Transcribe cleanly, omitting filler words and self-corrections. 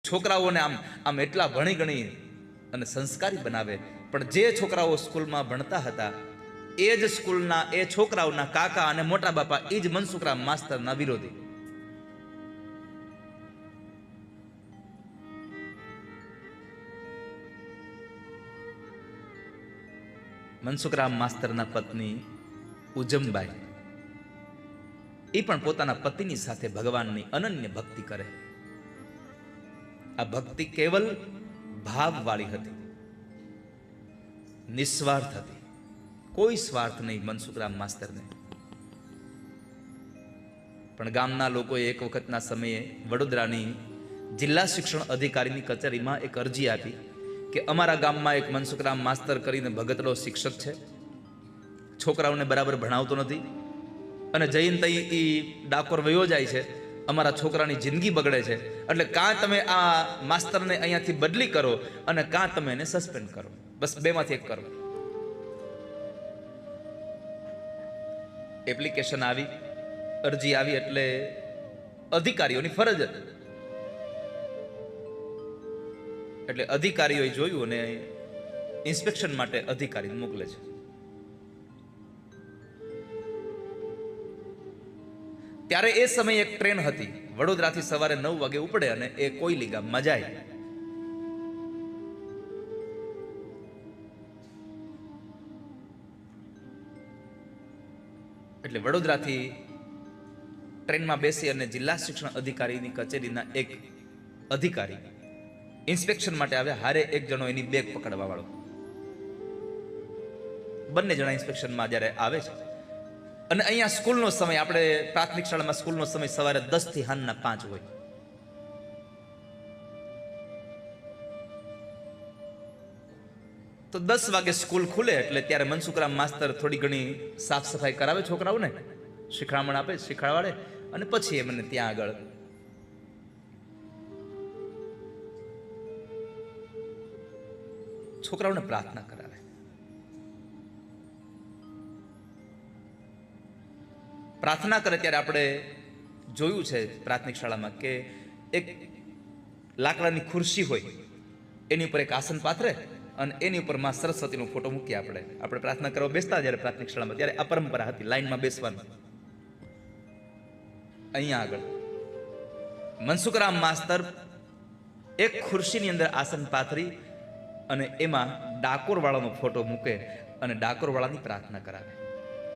છોકરાઓને આમ આમ એટલા ભણી ગણી અને સંસ્કારી બનાવે. પણ જે છોકરાઓ સ્કૂલમાં ભણતા હતા એ જ સ્કૂલના એ છોકરાઓના કાકા અને મોટા બાપા એ જ મનસુખરામ માસ્તરના વિરોધી. મનસુખરામ માસ્તરના પત્ની ઉજમબાઈ એ પણ પોતાના પતિની સાથે ભગવાનની અનન્ય ભક્તિ કરે. આ ભક્તિ કેવલ ભાવવાળી હતી, નિસ્વાર્થ હતી, કોઈ સ્વાર્થ નહીં મનસુખરામ માસ્તરને. પણ ગામના લોકોએ એક વખતના સમયે વડોદરાની જિલ્લા શિક્ષણ અધિકારીની કચેરીમાં એક અરજી આપી કે અમારા ગામમાં એક મનસુખરામ માસ્તર કરીને ભગતડો શિક્ષક છે, છોકરાઓને બરાબર ભણાવતો નથી અને જયંતિ એ ડાકોર વયો જાય છે, અમારા છોકરાની જિંદગી બગડે છે, એટલે કાં તમે આ માસ્તરને અહીંયાથી બદલી કરો અને કાં તમે એને સસ્પેન્ડ કરો, બસ બેમાંથી એક કરો. એપ્લિકેશન આવી, અરજી આવી એટલે અધિકારીઓની ફરજ હતી. એટલે અધિકારીઓએ જોયું અને ઇન્સ્પેક્શન માટે અધિકારી મોકલે છે. ત્યારે એ સમયે એક ટ્રેન હતી, વડોદરાથી સવારે 9 વાગે ઉપડે અને એ કોયલી ગામમાં જાય. એટલે વડોદરાથી ટ્રેનમાં બેસી અને જિલ્લા શિક્ષણ અધિકારીની કચેરીના એક અધિકારી ઇન્સ્પેક્શન માટે આવ્યા. હારે એક જણો એની બેગ પકડવા વાળો. બંને જણા ઇન્સ્પેક્શનમાં જ્યારે આવે છે અને અહીંયા સ્કૂલનો સમય, આપણે પ્રાથમિક શાળામાં સ્કૂલનો સમય સવારે 10 થી સાંજના 5 હોય. તો 10 વાગે સ્કૂલ ખુલે એટલે ત્યારે મનસુખરામ માસ્તર થોડી ઘણી સાફ સફાઈ કરાવે, છોકરાઓને શિખામણ આપે, શીખવાડે અને પછી એમને ત્યાં આગળ છોકરાઓને પ્રાર્થના કરાવે. પ્રાર્થના કરે ત્યારે આપણે જોયું છે પ્રાથમિક શાળામાં કે એક લાકડાની ખુરશી હોય, એની ઉપર એક આસન પાથરે અને એની ઉપર માં સરસ્વતીનો ફોટો મૂકીએ. આપણે પ્રાર્થના કરવા બેસતા જ્યારે પ્રાથમિક શાળામાં, ત્યારે આ પરંપરા હતી લાઈનમાં બેસવાનું. અહીંયા આગળ મનસુખરામ માસ્તર એક ખુરશીની અંદર આસન પાથરી અને એમાં ડાકોર વાળાનો ફોટો મૂકે અને ડાકોર વાળાની પ્રાર્થના કરાવે.